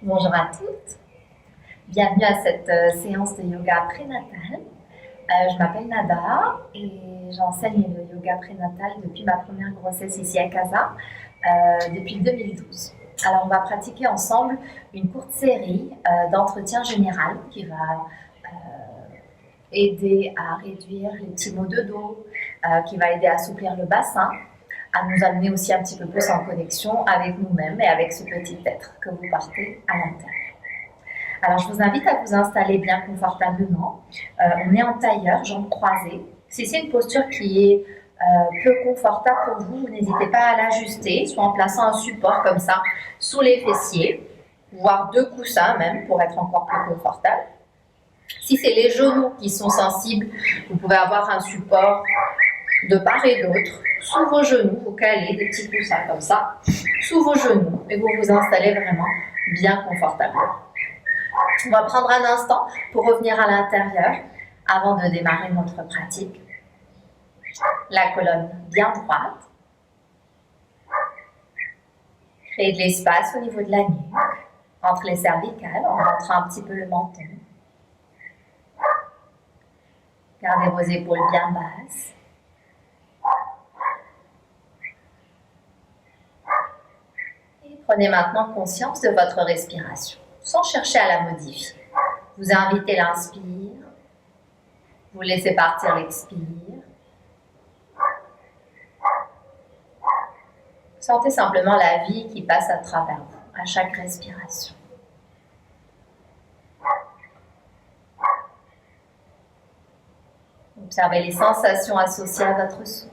Bonjour à toutes, bienvenue à cette séance de yoga prénatal. Je m'appelle Nada et j'enseigne le yoga prénatal depuis ma première grossesse ici à Casa, depuis 2012. Alors on va pratiquer ensemble une courte série d'entretiens général qui va aider à réduire les petits maux de dos, qui va aider à assouplir le bassin, à nous amener aussi un petit peu plus en connexion avec nous-mêmes et avec ce petit être que vous portez à l'intérieur. Alors, je vous invite à vous installer bien confortablement. On est en tailleur, jambes croisées. Si c'est une posture qui est peu confortable pour vous, n'hésitez pas à l'ajuster, soit en plaçant un support comme ça sous les fessiers, voire 2 coussins même pour être encore plus confortable. Si c'est les genoux qui sont sensibles, vous pouvez avoir un support de part et d'autre, sous vos genoux, vous calez des petits coussins comme ça, sous vos genoux, et vous vous installez vraiment bien confortablement. On va prendre un instant pour revenir à l'intérieur avant de démarrer notre pratique. La colonne bien droite. Créez de l'espace au niveau de la nuque, entre les cervicales, en montrant un petit peu le menton. Gardez vos épaules bien basses. Et prenez maintenant conscience de votre respiration, sans chercher à la modifier. Vous invitez l'inspire, vous laissez partir l'expire. Sentez simplement la vie qui passe à travers vous, à chaque respiration. Observez les sensations associées à votre souffle.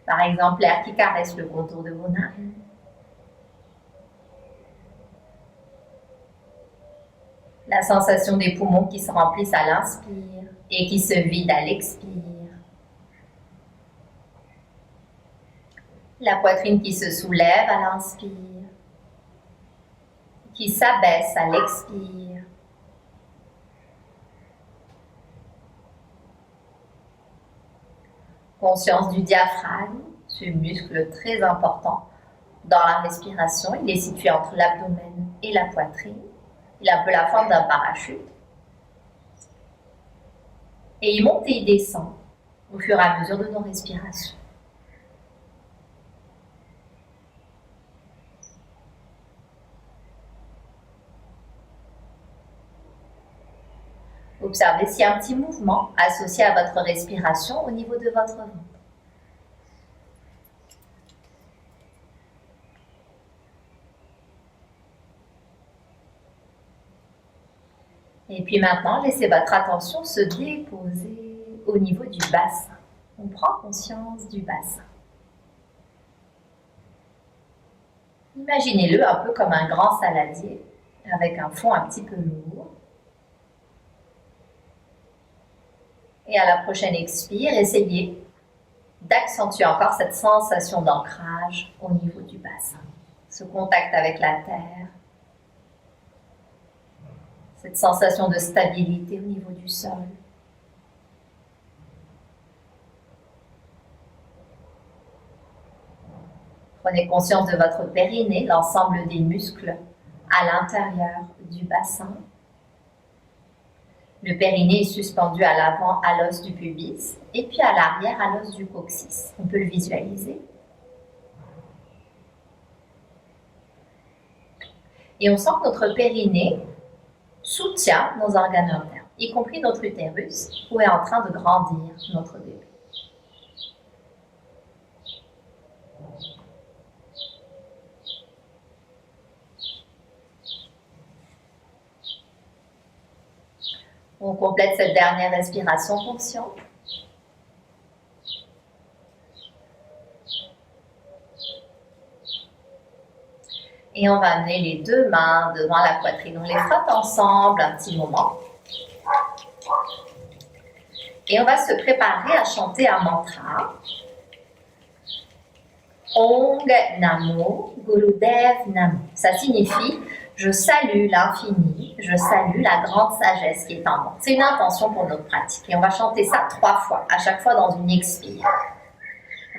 Par exemple, l'air qui caresse le contour de vos narines. La sensation des poumons qui se remplissent à l'inspire et qui se vident à l'expire. La poitrine qui se soulève à l'inspire, qui s'abaisse à l'expire. Conscience du diaphragme, ce muscle très important dans la respiration. Il est situé entre l'abdomen et la poitrine. Il a un peu la forme d'un parachute. Et il monte et il descend au fur et à mesure de nos respirations. Observez s'il y a un petit mouvement associé à votre respiration au niveau de votre ventre. Et puis maintenant, laissez votre attention se déposer au niveau du bassin. On prend conscience du bassin. Imaginez-le un peu comme un grand saladier avec un fond un petit peu lourd. Et à la prochaine expire, essayez d'accentuer encore cette sensation d'ancrage au niveau du bassin. Ce contact avec la terre. Cette sensation de stabilité au niveau du sol. Prenez conscience de votre périnée, l'ensemble des muscles à l'intérieur du bassin. Le périnée est suspendu à l'avant à l'os du pubis et puis à l'arrière à l'os du coccyx. On peut le visualiser. Et on sent que notre périnée soutient nos organes internes, y compris notre utérus, où est en train de grandir notre bébé. On complète cette dernière respiration consciente. Et on va amener les 2 mains devant la poitrine. On les frotte ensemble un petit moment. Et on va se préparer à chanter un mantra. Ong Namo Gurudev Namo. Ça signifie « Je salue l'infini, je salue la grande sagesse qui est en moi ». C'est une intention pour notre pratique. Et on va chanter ça 3 fois, à chaque fois dans une expire.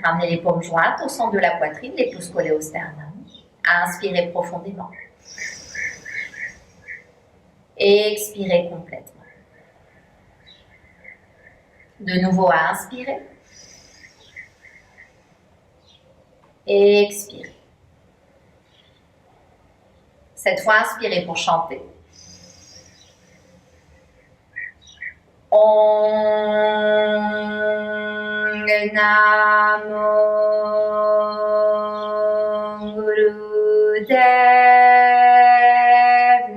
Ramenez les paumes jointes au centre de la poitrine, les pouces collés au sternum. Inspirez profondément. Expirez complètement. De nouveau, inspirez. Expirez. Cette fois, inspirez pour chanter. Om Namo Gurudev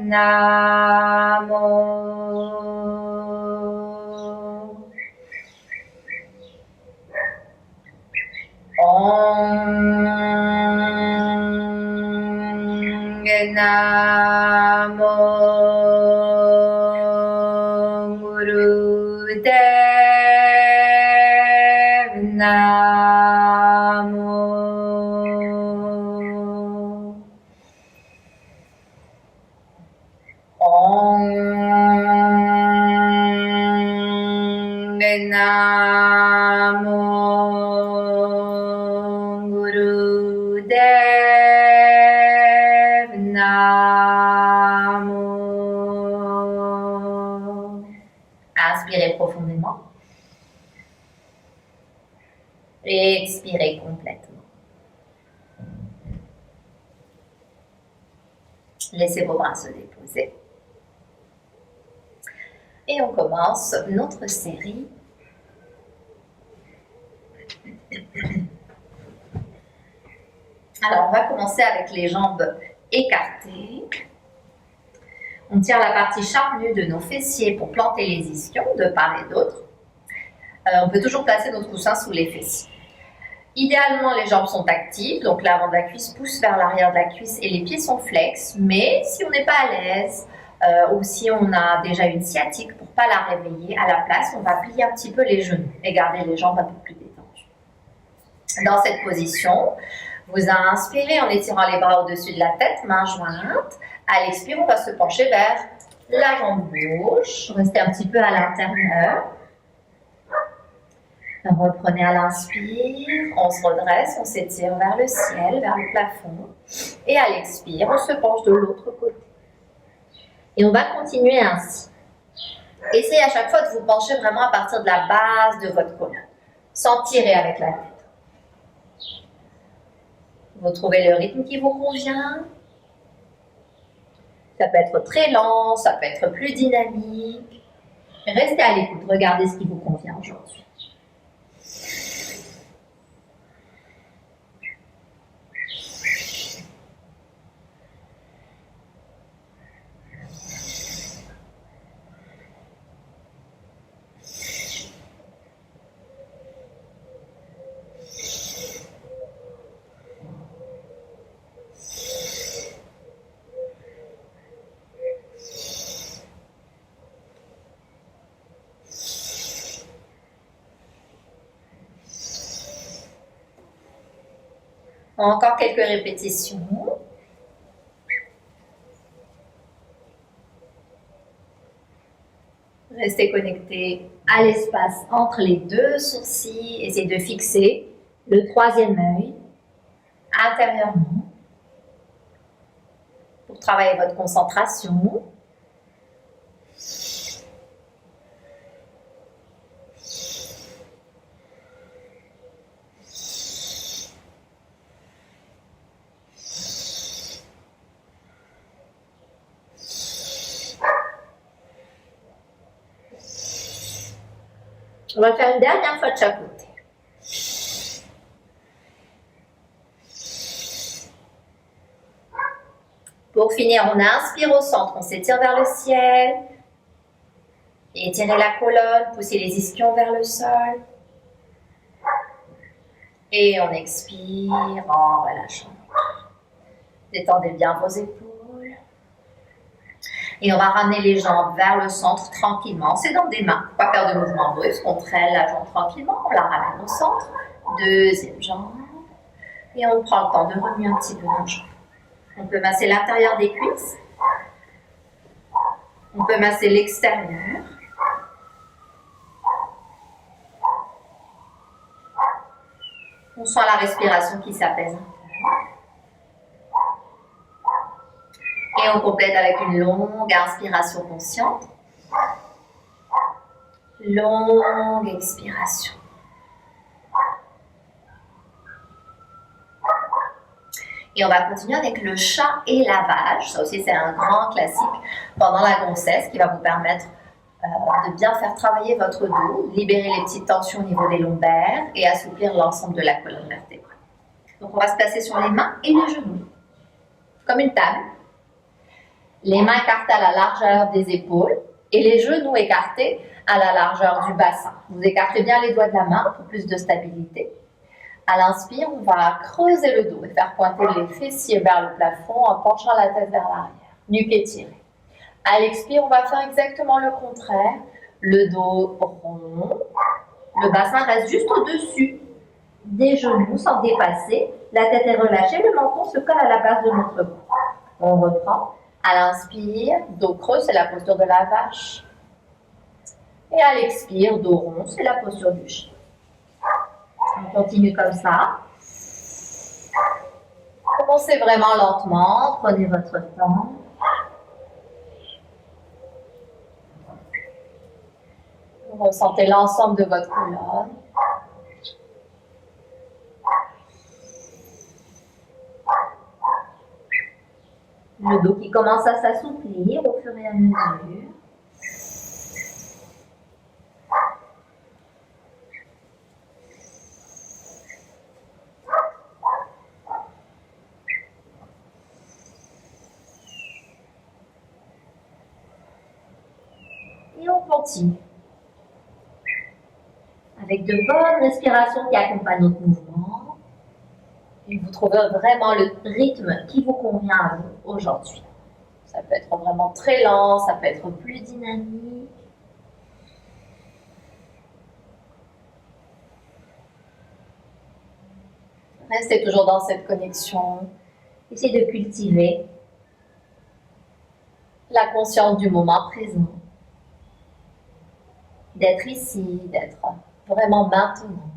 Namo. Om Namo Gurudev Namo. Om Namo Gurudev Namo. Inspirez profondément. Expirez complètement. Laissez vos bras se déposer. Et on commence notre série. Alors, on va commencer avec les jambes écartées. On tire la partie charnue de nos fessiers pour planter les ischions de part et d'autre. On peut toujours placer notre coussin sous les fessiers. Idéalement, les jambes sont actives, donc l'avant de la cuisse pousse vers l'arrière de la cuisse et les pieds sont flex. Mais si on n'est pas à l'aise ou si on a déjà une sciatique pour ne pas la réveiller, à la place, on va plier un petit peu les genoux et garder les jambes un peu plus détendues. Dans cette position, vous inspirez en étirant les bras au-dessus de la tête, mains jointes. À l'expire, on va se pencher vers la jambe gauche. Restez un petit peu à l'intérieur. Reprenez à l'inspire, on se redresse, on s'étire vers le ciel, vers le plafond. Et à l'expire, on se penche de l'autre côté. Et on va continuer ainsi. Essayez à chaque fois de vous pencher vraiment à partir de la base de votre colonne, sans tirer avec la tête. Vous trouvez le rythme qui vous convient. Ça peut être très lent, ça peut être plus dynamique. Restez à l'écoute, regardez ce qui vous convient aujourd'hui. Encore quelques répétitions. Restez connecté à l'espace entre les deux sourcils. Essayez de fixer le troisième œil intérieurement pour travailler votre concentration. On va faire une dernière fois de chaque côté. Pour finir, on inspire au centre, on s'étire vers le ciel. Étirez la colonne, poussez les ischions vers le sol. Et on expire en relâchant. Détendez bien vos épaules. Et on va ramener les jambes vers le centre tranquillement. C'est dans des mains. Pas faire de mouvement brusque. On traîne la jambe tranquillement. On la ramène au centre. Deuxième jambe. Et on prend le temps de remuer un petit peu nos jambes. On peut masser l'intérieur des cuisses. On peut masser l'extérieur. On sent la respiration qui s'apaise un peu. Et on complète avec une longue inspiration consciente. Longue expiration. Et on va continuer avec le chat et la vache. Ça aussi, c'est un grand classique pendant la grossesse qui va vous permettre de bien faire travailler votre dos, libérer les petites tensions au niveau des lombaires et assouplir l'ensemble de la colonne vertébrale. Donc, on va se placer sur les mains et les genoux, comme une table. Les mains écartées à la largeur des épaules et les genoux écartés à la largeur du bassin. Vous écartez bien les doigts de la main pour plus de stabilité. À l'inspire, on va creuser le dos et faire pointer les fessiers vers le plafond en penchant la tête vers l'arrière. Nuque étirée. À l'expire, on va faire exactement le contraire. Le dos rond. Le bassin reste juste au-dessus des genoux sans dépasser. La tête est relâchée, le menton se colle à la base de notre cou. On reprend. À l'inspire, dos creux, c'est la posture de la vache. Et à l'expire, dos rond, c'est la posture du chat. On continue comme ça. Commencez vraiment lentement, prenez votre temps. Vous ressentez l'ensemble de votre colonne. Le dos qui commence à s'assouplir au fur et à mesure. Et on continue. Avec de bonnes respirations qui accompagnent notre mouvement. Et vous trouvez vraiment le rythme qui vous convient à vous aujourd'hui. Ça peut être vraiment très lent, ça peut être plus dynamique. Restez toujours dans cette connexion. Essayez de cultiver la conscience du moment présent. D'être ici, d'être vraiment maintenant,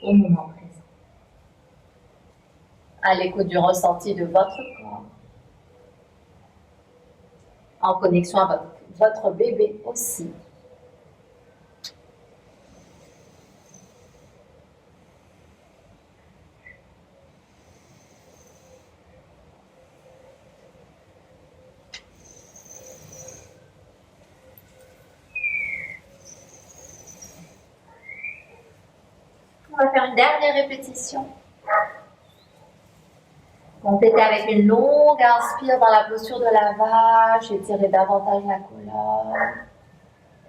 au moment présent. À l'écoute du ressenti de votre corps. En connexion avec votre bébé aussi. On va faire une dernière répétition. Complétez avec une longue inspire dans la posture de la vache, étirez davantage la colonne.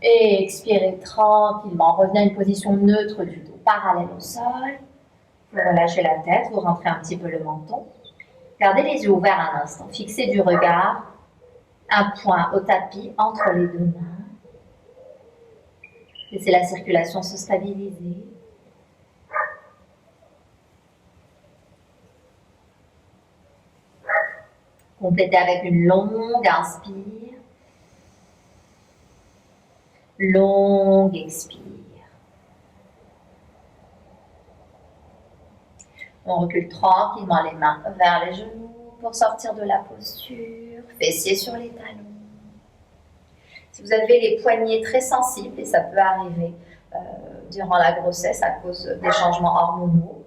Et expirez tranquillement, revenez à une position neutre du dos, parallèle au sol. Vous relâchez la tête, vous rentrez un petit peu le menton. Gardez les yeux ouverts un instant, fixez du regard un point au tapis entre les deux mains. Laissez la circulation se stabiliser. Complétez avec une longue inspire. Longue expire. On recule tranquillement les mains vers les genoux pour sortir de la posture. Fessiers sur les talons. Si vous avez les poignets très sensibles, et ça peut arriver durant la grossesse à cause des changements hormonaux,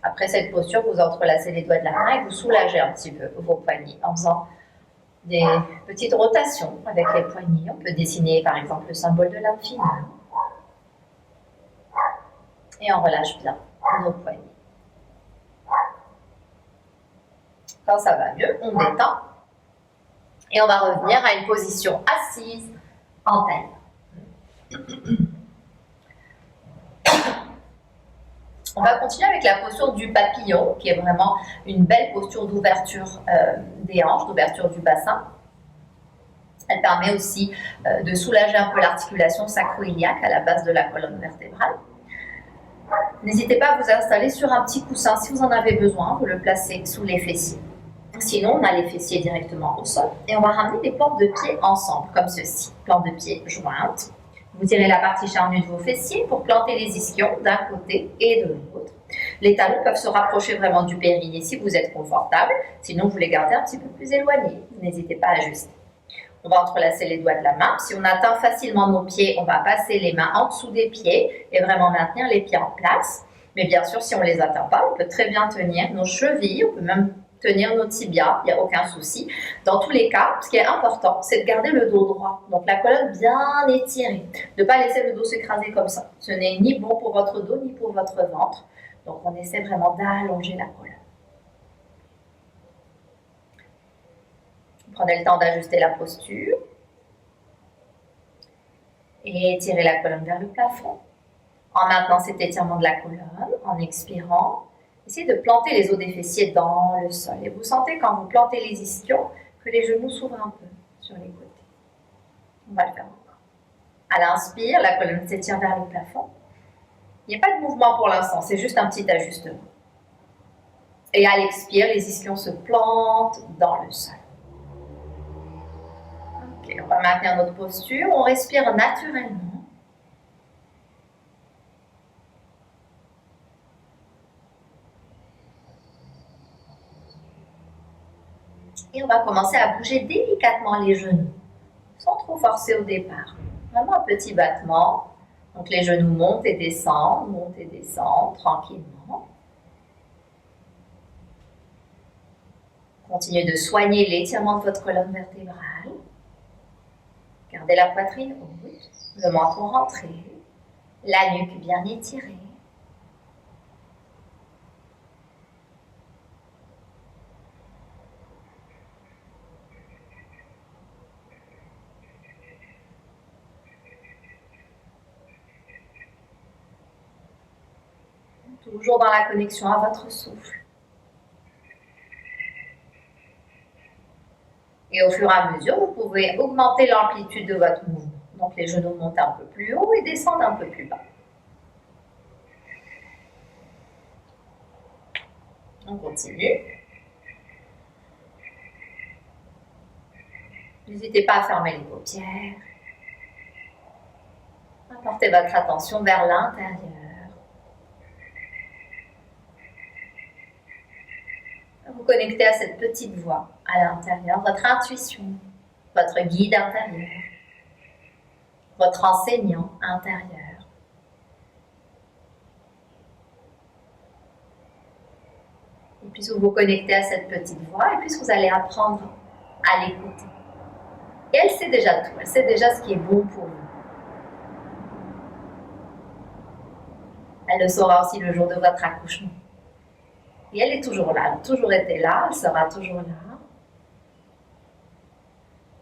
après cette posture, vous entrelacez les doigts de la main et vous soulagez un petit peu vos poignets en faisant des petites rotations avec les poignets. On peut dessiner par exemple le symbole de l'infini. Et on relâche bien nos poignets. Quand ça va mieux, on détend. Et on va revenir à une position assise en taille. On va continuer avec la posture du papillon, qui est vraiment une belle posture d'ouverture des hanches, d'ouverture du bassin. Elle permet aussi de soulager un peu l'articulation sacro-iliaque à la base de la colonne vertébrale. N'hésitez pas à vous installer sur un petit coussin si vous en avez besoin, vous le placez sous les fessiers. Sinon, on a les fessiers directement au sol et on va ramener les plantes de pied ensemble, comme ceci. Plantes de pied jointes. Vous tirez la partie charnue de vos fessiers pour planter les ischions d'un côté et de l'autre. Les talons peuvent se rapprocher vraiment du périnée si vous êtes confortable, sinon vous les gardez un petit peu plus éloignés. N'hésitez pas à ajuster. On va entrelacer les doigts de la main. Si on atteint facilement nos pieds, on va passer les mains en dessous des pieds et vraiment maintenir les pieds en place. Mais bien sûr, si on ne les atteint pas, on peut très bien tenir nos chevilles, on peut même tenir nos tibias, il n'y a aucun souci. Dans tous les cas, ce qui est important, c'est de garder le dos droit, donc la colonne bien étirée. Ne pas laisser le dos s'écraser comme ça. Ce n'est ni bon pour votre dos, ni pour votre ventre. Donc on essaie vraiment d'allonger la colonne. Prenez le temps d'ajuster la posture. Et étirez la colonne vers le plafond. En maintenant cet étirement de la colonne, en expirant, essayez de planter les os des fessiers dans le sol. Et vous sentez quand vous plantez les ischions que les genoux s'ouvrent un peu sur les côtés. On va le faire encore. À l'inspire, la colonne s'étire vers le plafond. Il n'y a pas de mouvement pour l'instant, c'est juste un petit ajustement. Et à l'expire, les ischions se plantent dans le sol. Ok, on va maintenir notre posture. On respire naturellement. Et on va commencer à bouger délicatement les genoux, sans trop forcer au départ. Vraiment un petit battement. Donc les genoux montent et descendent tranquillement. Continuez de soigner l'étirement de votre colonne vertébrale. Gardez la poitrine haute, le menton rentré, la nuque bien étirée. Toujours dans la connexion à votre souffle. Et au fur et à mesure, vous pouvez augmenter l'amplitude de votre mouvement. Donc les genoux montent un peu plus haut et descendent un peu plus bas. On continue. N'hésitez pas à fermer les paupières. Apportez votre attention vers l'intérieur. Vous connectez à cette petite voix à l'intérieur, votre intuition, votre guide intérieur, votre enseignant intérieur. Et puis vous vous connectez à cette petite voix et puis vous allez apprendre à l'écouter. Et elle sait déjà tout, elle sait déjà ce qui est bon pour vous. Elle le saura aussi le jour de votre accouchement. Et elle est toujours là, elle a toujours été là, elle sera toujours là.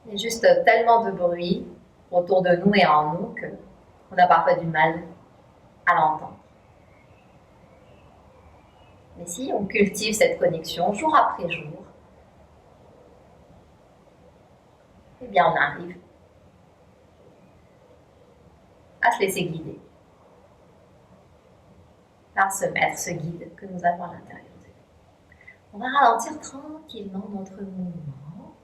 Il y a juste tellement de bruit autour de nous et en nous qu'on a parfois du mal à l'entendre. Mais si on cultive cette connexion jour après jour, eh bien on arrive à se laisser guider par ce maître, ce guide que nous avons à l'intérieur de nous. On va ralentir tranquillement notre mouvement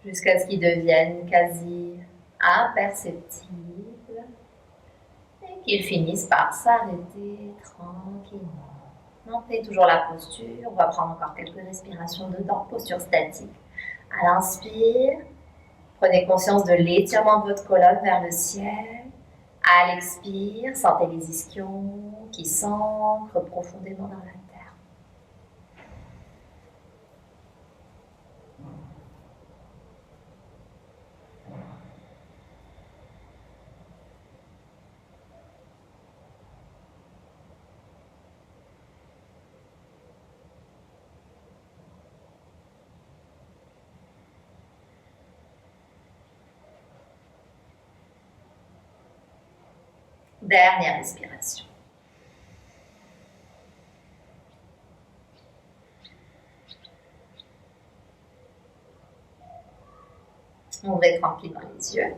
jusqu'à ce qu'il devienne quasi imperceptible et qu'il finisse par s'arrêter tranquillement. Maintenez toujours la posture, on va prendre encore quelques respirations dedans, posture statique. À l'inspire, prenez conscience de l'étirement de votre colonne vers le ciel. À l'expire, sentez les ischions qui s'ancrent profondément dans la terre. Dernière respiration. Ouvrez tranquillement les yeux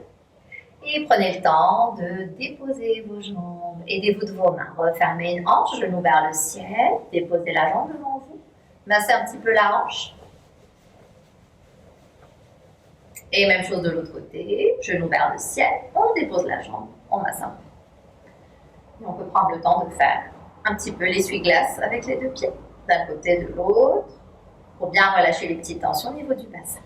et prenez le temps de déposer vos jambes. Aidez-vous de vos mains. Refermez une hanche, genou vers le ciel. Déposez la jambe devant vous. Massez un petit peu la hanche. Et même chose de l'autre côté, genou vers le ciel. On dépose la jambe, on masse un peu. Et on peut prendre le temps de faire un petit peu l'essuie-glace avec les deux pieds, d'un côté de l'autre, pour bien relâcher les petites tensions au niveau du bassin.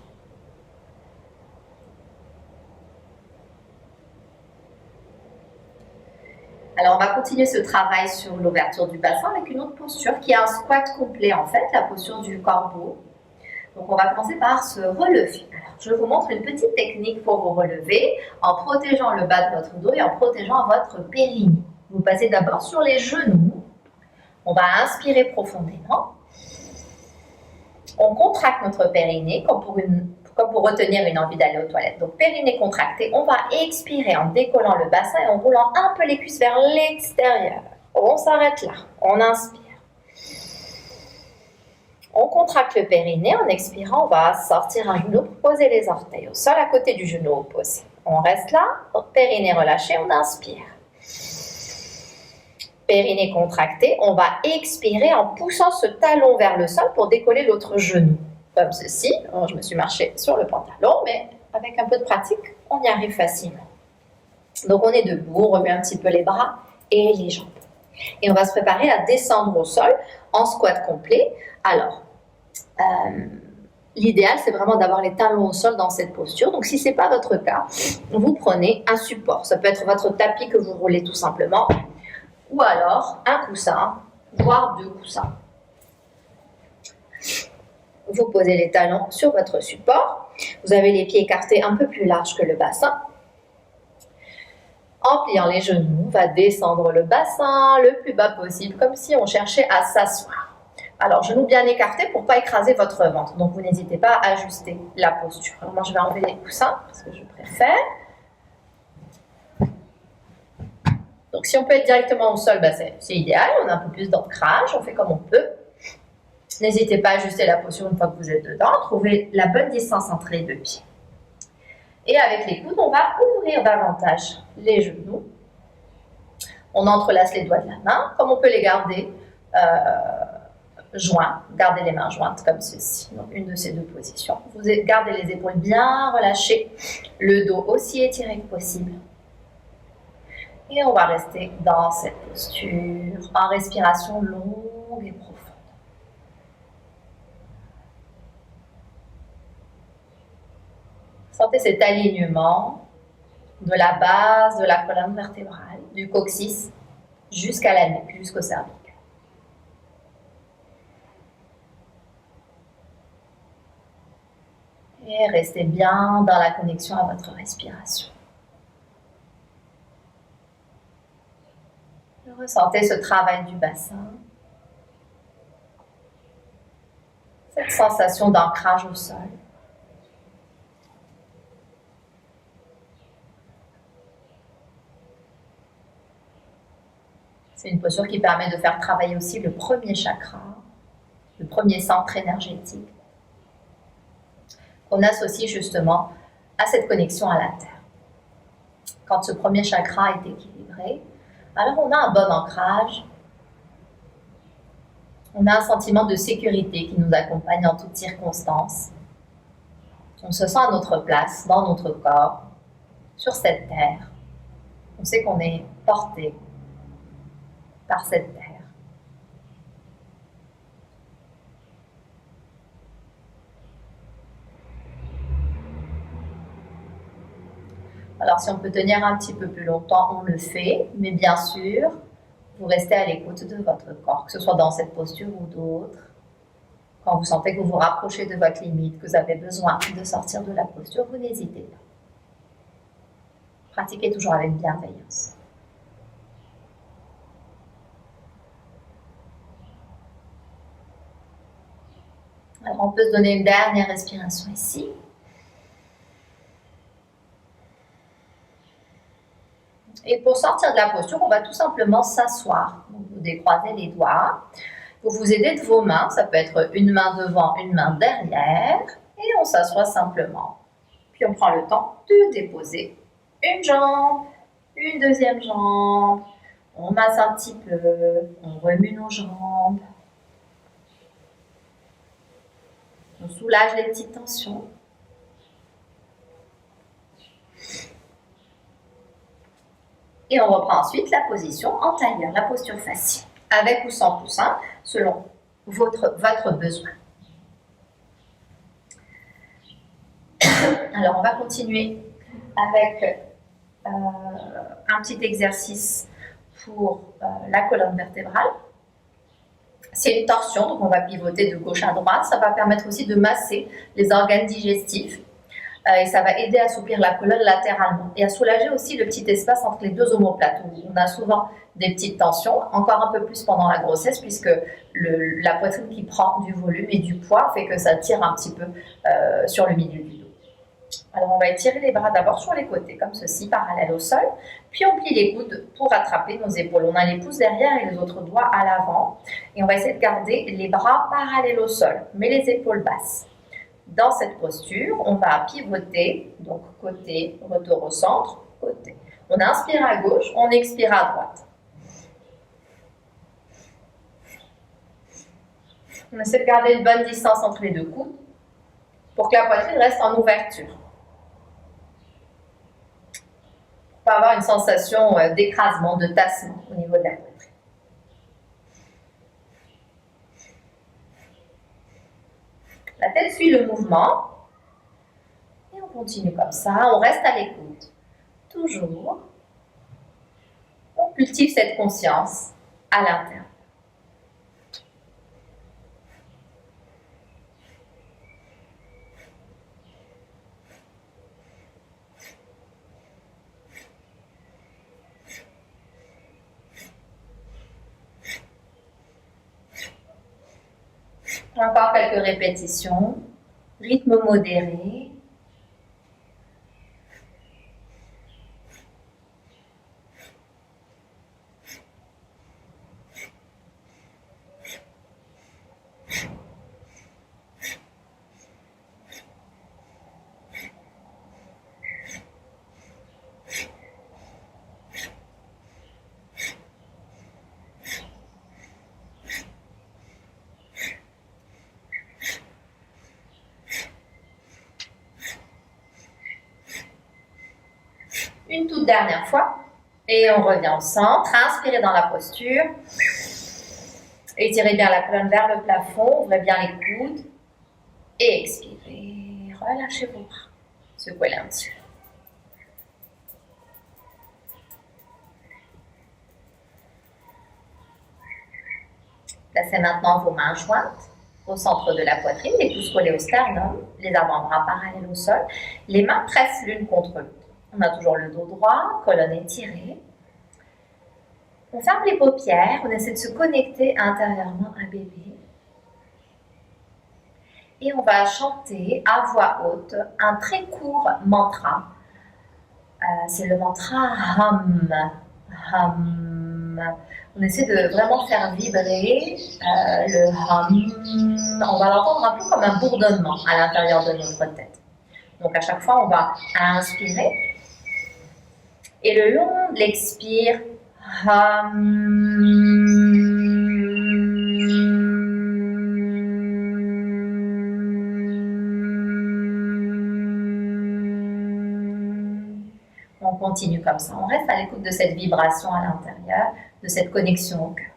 Alors, on va continuer ce travail sur l'ouverture du bassin avec une autre posture qui est un squat complet en fait, la posture du corbeau. Donc, on va commencer par se relever. Alors, je vous montre une petite technique pour vous relever en protégeant le bas de votre dos et en protégeant votre périnée. Vous passez d'abord sur les genoux. On va inspirer profondément. On contracte notre périnée comme pour retenir une envie d'aller aux toilettes. Donc, périnée contracté. On va expirer en décollant le bassin et en roulant un peu les cuisses vers l'extérieur. On s'arrête là. On inspire. On contracte le périnée. En expirant, on va sortir un genou pour poser les orteils au sol à côté du genou opposé. On reste là. Périnée relâché. On inspire. Périnée contracté. On va expirer en poussant ce talon vers le sol pour décoller l'autre genou. Comme ceci. Alors, je me suis marché sur le pantalon, mais avec un peu de pratique, on y arrive facilement. Donc, on est debout, on remet un petit peu les bras et les jambes. Et on va se préparer à descendre au sol en squat complet. Alors, l'idéal, c'est vraiment d'avoir les talons au sol dans cette posture. Donc, si ce n'est pas votre cas, vous prenez un support. Ça peut être votre tapis que vous roulez tout simplement, ou alors un coussin, voire deux coussins. Vous posez les talons sur votre support. Vous avez les pieds écartés un peu plus larges que le bassin. En pliant les genoux, on va descendre le bassin le plus bas possible, comme si on cherchait à s'asseoir. Alors, genoux bien écartés pour ne pas écraser votre ventre. Donc, vous n'hésitez pas à ajuster la posture. Alors, moi, je vais enlever les coussins, parce que je préfère. Donc, si on peut être directement au sol, c'est idéal. On a un peu plus d'ancrage, on fait comme on peut. N'hésitez pas à ajuster la posture une fois que vous êtes dedans. Trouvez la bonne distance entre les deux pieds. Et avec les coudes, on va ouvrir davantage les genoux. On entrelace les doigts de la main, comme on peut les garder joints. Gardez les mains jointes comme ceci. Donc, une de ces deux positions. Vous gardez les épaules bien relâchées, le dos aussi étiré que possible. Et on va rester dans cette posture en respiration longue et profonde. Sentez cet alignement de la base de la colonne vertébrale, du coccyx jusqu'à la nuque, jusqu'au cervical. Et restez bien dans la connexion à votre respiration. Ressentez ce travail du bassin, cette sensation d'ancrage au sol. C'est une posture qui permet de faire travailler aussi le premier chakra, le premier centre énergétique, qu'on associe justement à cette connexion à la Terre. Quand ce premier chakra est équilibré, alors on a un bon ancrage, on a un sentiment de sécurité qui nous accompagne en toutes circonstances. On se sent à notre place, dans notre corps, sur cette terre. On sait qu'on est porté par cette terre. Alors, si on peut tenir un petit peu plus longtemps, on le fait, mais bien sûr, vous restez à l'écoute de votre corps, que ce soit dans cette posture ou d'autres. Quand vous sentez que vous vous rapprochez de votre limite, que vous avez besoin de sortir de la posture, vous n'hésitez pas. Pratiquez toujours avec bienveillance. Alors, on peut se donner une dernière respiration ici. Et pour sortir de la posture, on va tout simplement s'asseoir. Vous décroisez les doigts. Vous vous aidez de vos mains. Ça peut être une main devant, une main derrière. Et on s'assoit simplement. Puis on prend le temps de déposer une jambe, une deuxième jambe. On masse un petit peu. On remue nos jambes. On soulage les petites tensions. Et on reprend ensuite la position antérieure, la posture facile, avec ou sans coussin, selon votre besoin. Alors, on va continuer avec un petit exercice pour la colonne vertébrale. C'est une torsion, donc on va pivoter de gauche à droite. Ça va permettre aussi de masser les organes digestifs et ça va aider à assouplir la colonne latéralement et à soulager aussi le petit espace entre les deux omoplates où on a souvent des petites tensions, encore un peu plus pendant la grossesse puisque la poitrine qui prend du volume et du poids fait que ça tire un petit peu sur le milieu du dos. Alors on va étirer les bras d'abord sur les côtés comme ceci, parallèles au sol, puis on plie les coudes pour attraper nos épaules. On a les pouces derrière et les autres doigts à l'avant et on va essayer de garder les bras parallèles au sol, mais les épaules basses. Dans cette posture, on va pivoter, donc côté, retour au centre, côté. On inspire à gauche, on expire à droite. On essaie de garder une bonne distance entre les deux coudes pour que la poitrine reste en ouverture. On peut avoir une sensation d'écrasement, de tassement au niveau de la poitrine. La tête suit le mouvement. Et on continue comme ça, on reste à l'écoute. Toujours. On cultive cette conscience à l'intérieur. Encore quelques répétitions. Rythme modéré. Une toute dernière fois. Et on revient au centre. Inspirez dans la posture. Étirez bien la colonne vers le plafond. Ouvrez bien les coudes. Et expirez. Relâchez vos bras. Secouez-les un petit peu. Placez maintenant vos mains jointes au centre de la poitrine, les pouces collés au sternum, les avant-bras parallèles au sol. Les mains pressent l'une contre l'autre. On a toujours le dos droit, colonne étirée. On ferme les paupières, on essaie de se connecter intérieurement à bébé. Et on va chanter à voix haute un très court mantra. C'est le mantra Hum. Hum. On essaie de vraiment faire vibrer le Hum. On va l'entendre un peu comme un bourdonnement à l'intérieur de notre tête. Donc à chaque fois, on va inspirer. Et le long de l'expire, on continue comme ça. On reste à l'écoute de cette vibration à l'intérieur, de cette connexion au cœur.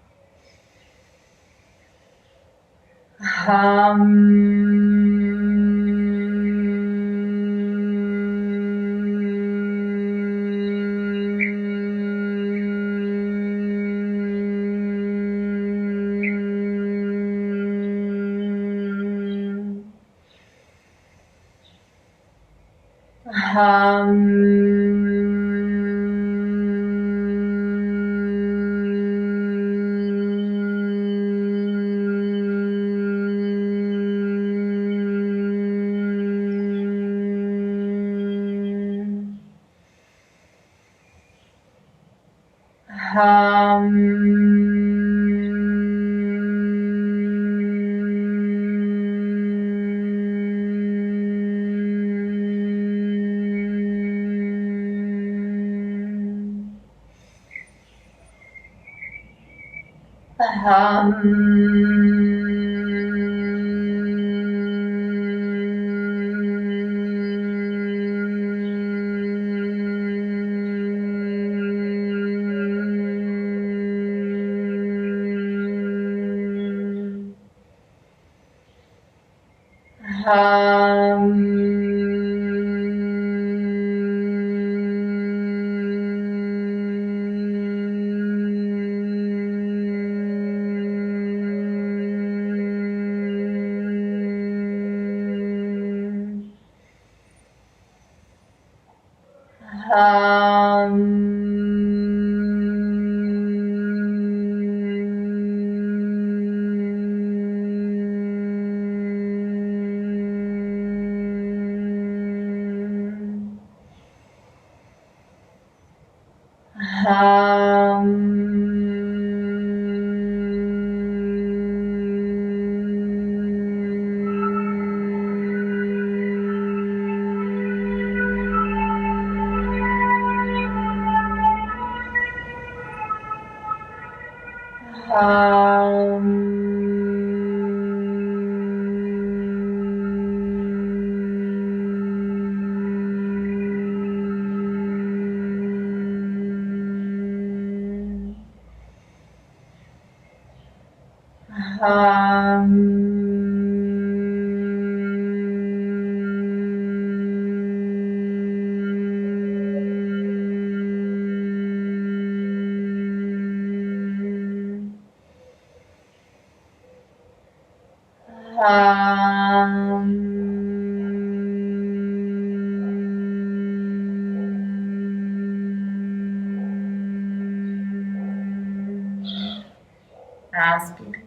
Inspirez.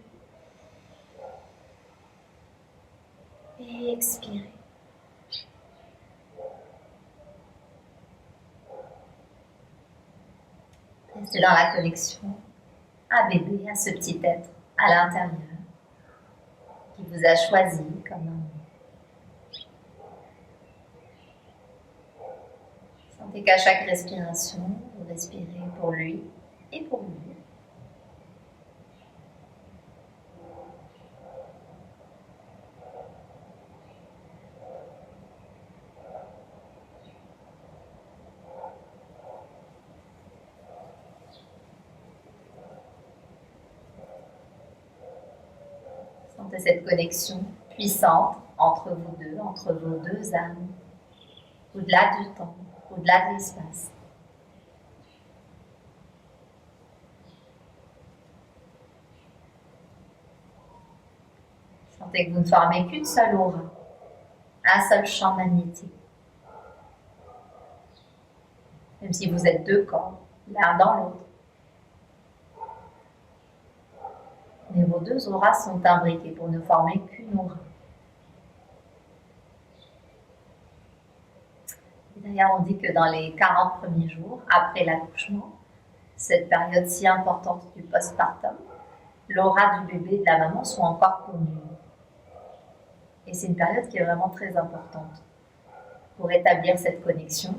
Et expirez. Restez dans la connexion à bébé, à ce petit être à l'intérieur qui vous a choisi comme un. Sentez qu'à chaque respiration, vous respirez pour lui et pour vous. Sentez cette connexion puissante entre vous deux, entre vos deux âmes, au-delà du temps, au-delà de l'espace. Sentez que vous ne formez qu'une seule aura, un seul champ magnétique. Même si vous êtes deux corps, l'un dans l'autre. Mais vos deux auras sont imbriquées pour ne former qu'une aura. D'ailleurs, on dit que dans les 40 premiers jours, après l'accouchement, cette période si importante du postpartum, l'aura du bébé et de la maman sont encore communes. Et c'est une période qui est vraiment très importante pour établir cette connexion,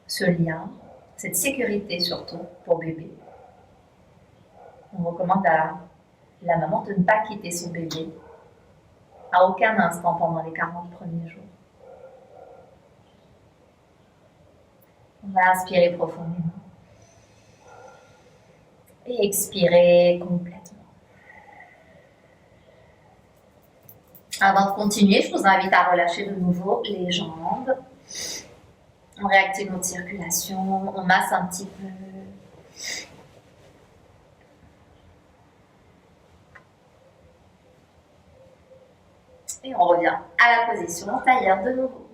ce lien, cette sécurité surtout pour bébé. On recommande à la maman de ne pas quitter son bébé à aucun instant pendant les 40 premiers jours. On va inspirer profondément et expirer complètement. Avant de continuer, je vous invite à relâcher de nouveau les jambes. On réactive notre circulation, on masse un petit peu. Et on revient à la position tailleur de nouveau.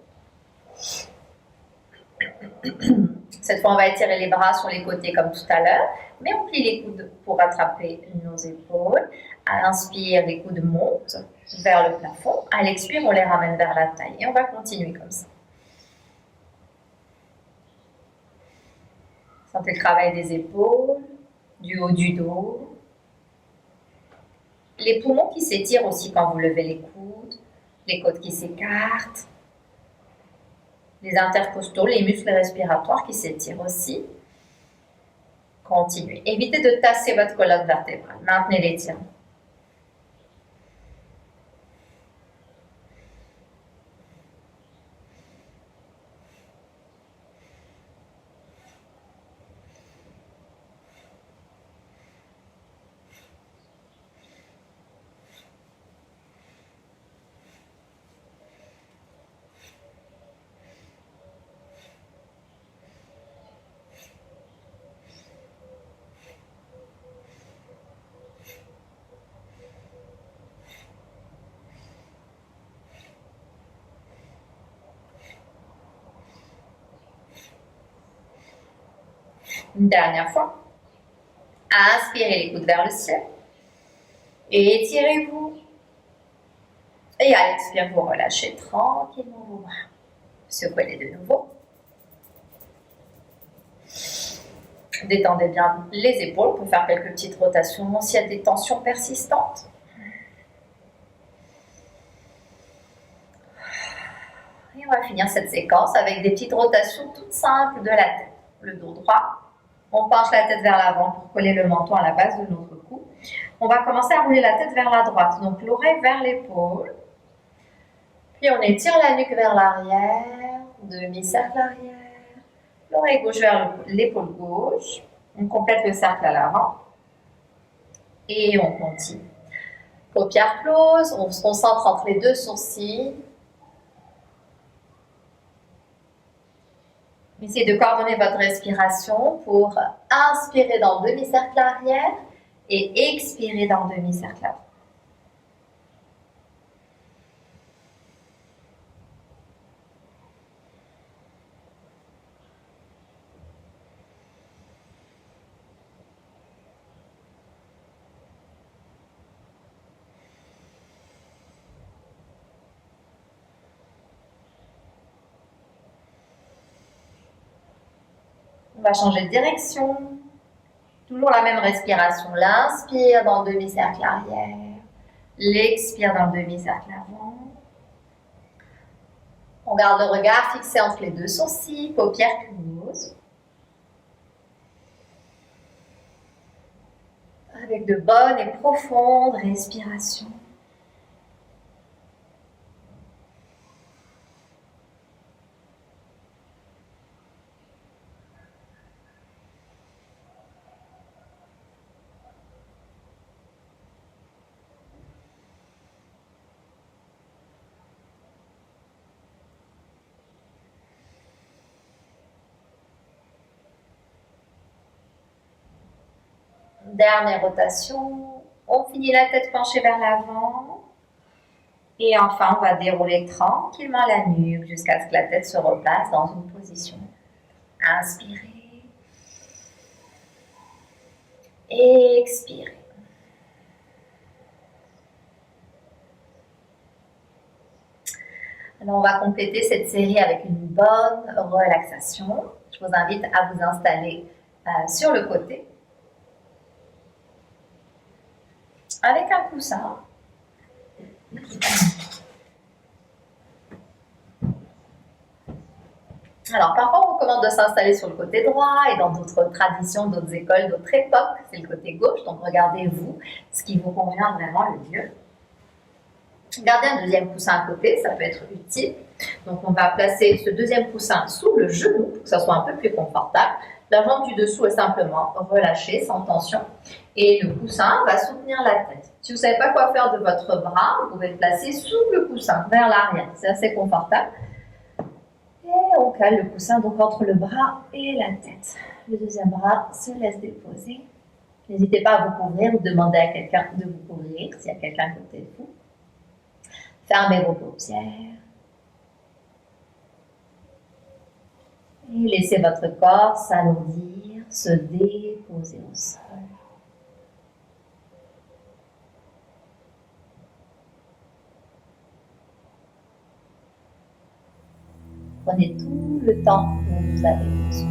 Cette fois, on va étirer les bras sur les côtés comme tout à l'heure, mais on plie les coudes pour rattraper nos épaules. À l'inspire, les coudes montent vers le plafond. À l'expire, on les ramène vers la taille. Et on va continuer comme ça. Sentez le travail des épaules, du haut du dos. Les poumons qui s'étirent aussi quand vous levez les coudes, les côtes qui s'écartent, les intercostaux, les muscles respiratoires qui s'étirent aussi. Continuez. Évitez de tasser votre colonne vertébrale. Maintenez l'étirement. Une dernière fois. Inspirez les coudes vers le ciel. Étirez-vous. Et à l'expire, vous relâchez tranquillement vos bras. Secouez-les de nouveau. Détendez bien les épaules pour faire quelques petites rotations s'il y a des tensions persistantes. Et on va finir cette séquence avec des petites rotations toutes simples de la tête. Le dos droit, on penche la tête vers l'avant pour coller le menton à la base de notre cou. On va commencer à rouler la tête vers la droite, donc l'oreille vers l'épaule. Puis on étire la nuque vers l'arrière, demi-cercle arrière. L'oreille gauche vers l'épaule gauche. On complète le cercle à l'avant. Et on continue. Paupières closes, on se concentre entre les deux sourcils. Essayez de coordonner votre respiration pour inspirer dans le demi-cercle arrière et expirer dans le demi-cercle avant. On va changer de direction. Toujours la même respiration. L'inspire dans le demi-cercle arrière. L'expire dans le demi-cercle avant. On garde le regard fixé entre les deux sourcils, paupières closes. Avec de bonnes et profondes respirations. Dernière rotation, on finit la tête penchée vers l'avant. Et enfin, on va dérouler tranquillement la nuque jusqu'à ce que la tête se replace dans une position. Inspirez. Expirez. Alors, on va compléter cette série avec une bonne relaxation. Je vous invite à vous installer sur le côté. Avec un coussin. Alors, parfois, on recommande de s'installer sur le côté droit et dans d'autres traditions, d'autres écoles, d'autres époques, c'est le côté gauche. Donc, regardez-vous ce qui vous convient vraiment le mieux. Gardez un deuxième coussin à côté, ça peut être utile. Donc, on va placer ce deuxième coussin sous le genou pour que ça soit un peu plus confortable. La jambe du dessous est simplement relâchée, sans tension. Et le coussin va soutenir la tête. Si vous ne savez pas quoi faire de votre bras, vous pouvez le placer sous le coussin, vers l'arrière. C'est assez confortable. Et on cale le coussin donc entre le bras et la tête. Le deuxième bras se laisse déposer. N'hésitez pas à vous couvrir ou demander à quelqu'un de vous couvrir s'il y a quelqu'un à côté de vous. Fermez vos paupières. Et laissez votre corps s'alourdir, se déposer au sol. Prenez tout le temps dont vous avez besoin.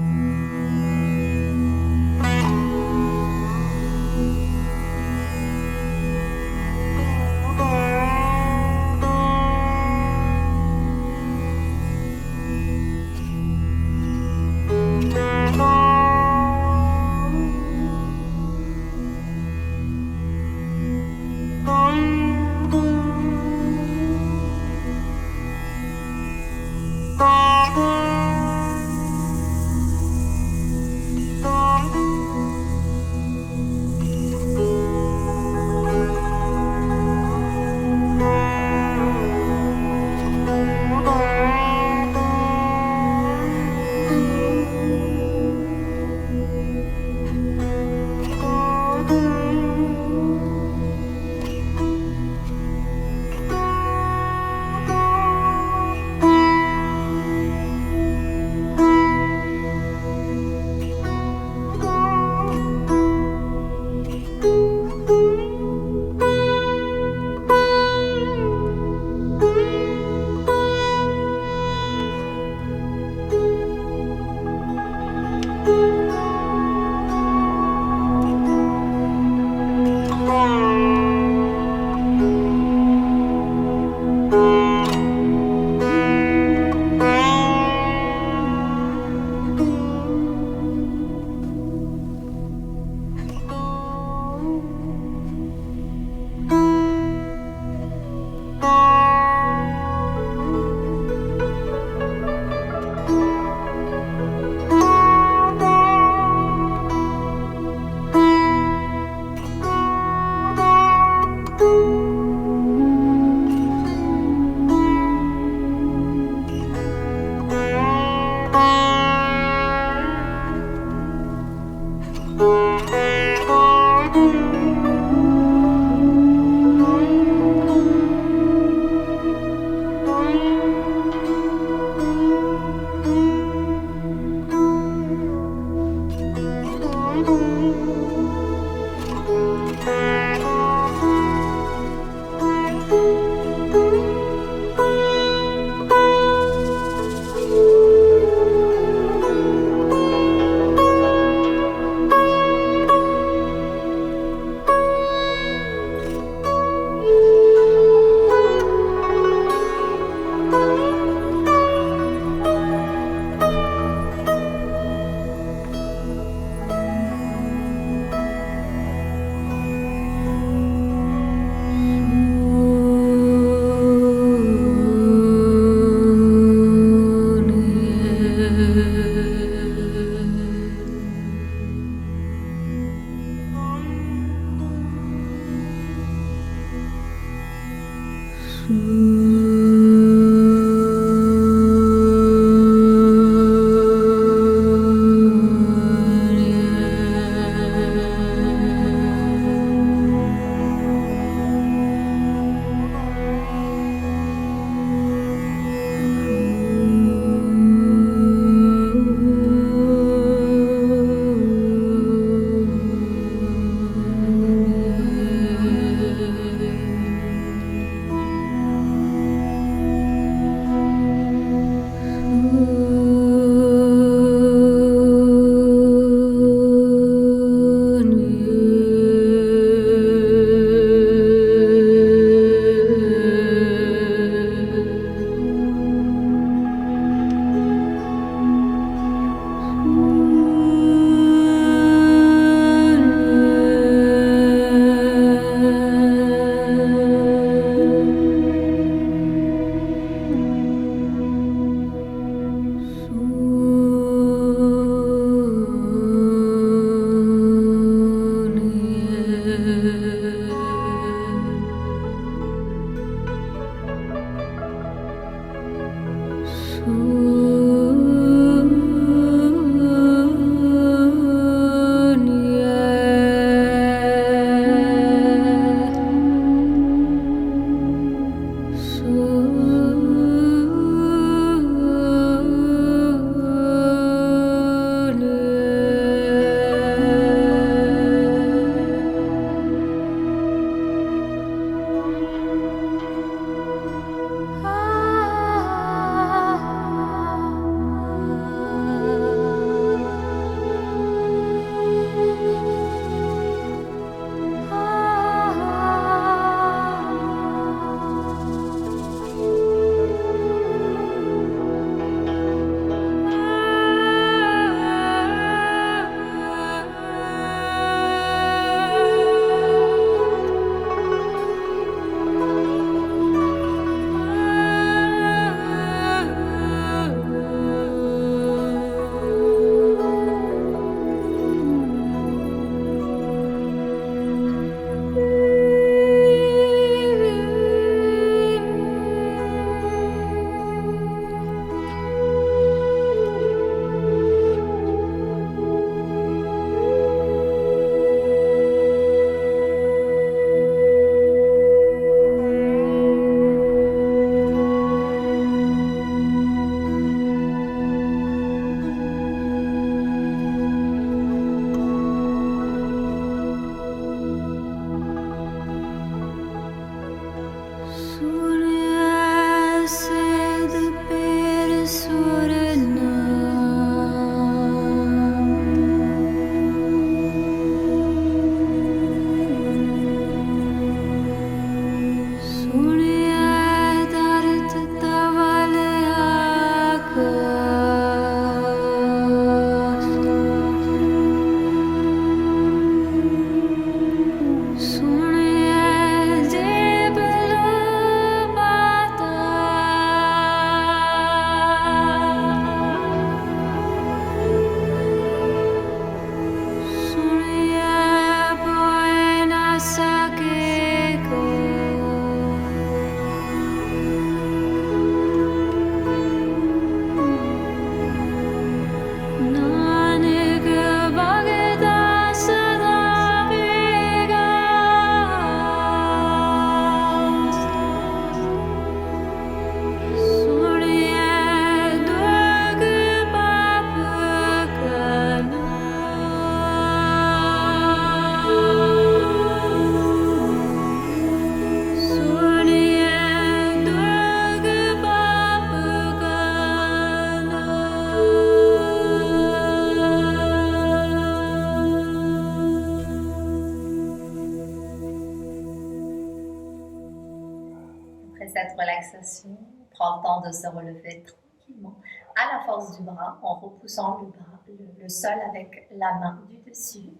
cette relaxation, prends le temps de se relever tranquillement à la force du bras en repoussant le sol avec la main du dessus.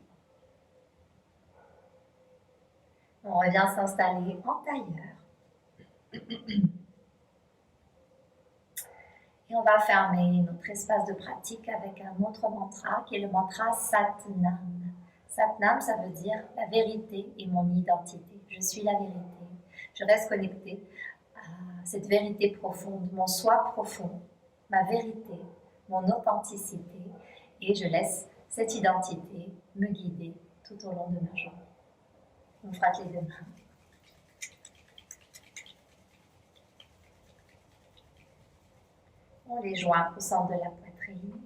On revient s'installer en tailleur. Et on va fermer notre espace de pratique avec un autre mantra qui est le mantra Satnam. Satnam, ça veut dire la vérité est mon identité. Je suis la vérité. Je reste connectée cette vérité profonde, mon soi profond, ma vérité, mon authenticité, et je laisse cette identité me guider tout au long de ma journée. On frotte les deux mains. On les joint au centre de la poitrine.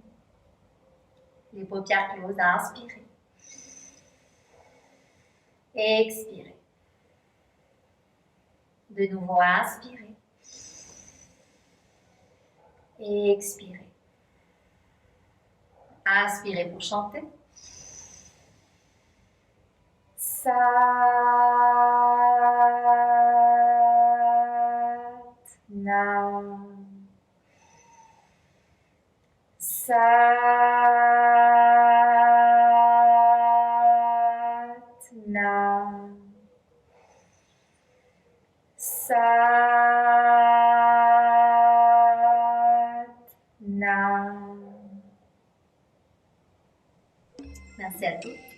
Les paupières closes, inspirez. Expirez. De nouveau, inspirez. Expirez. Inspirez pour chanter. Sat Nam. Sat Nam. Sat Nam. Merci à tous.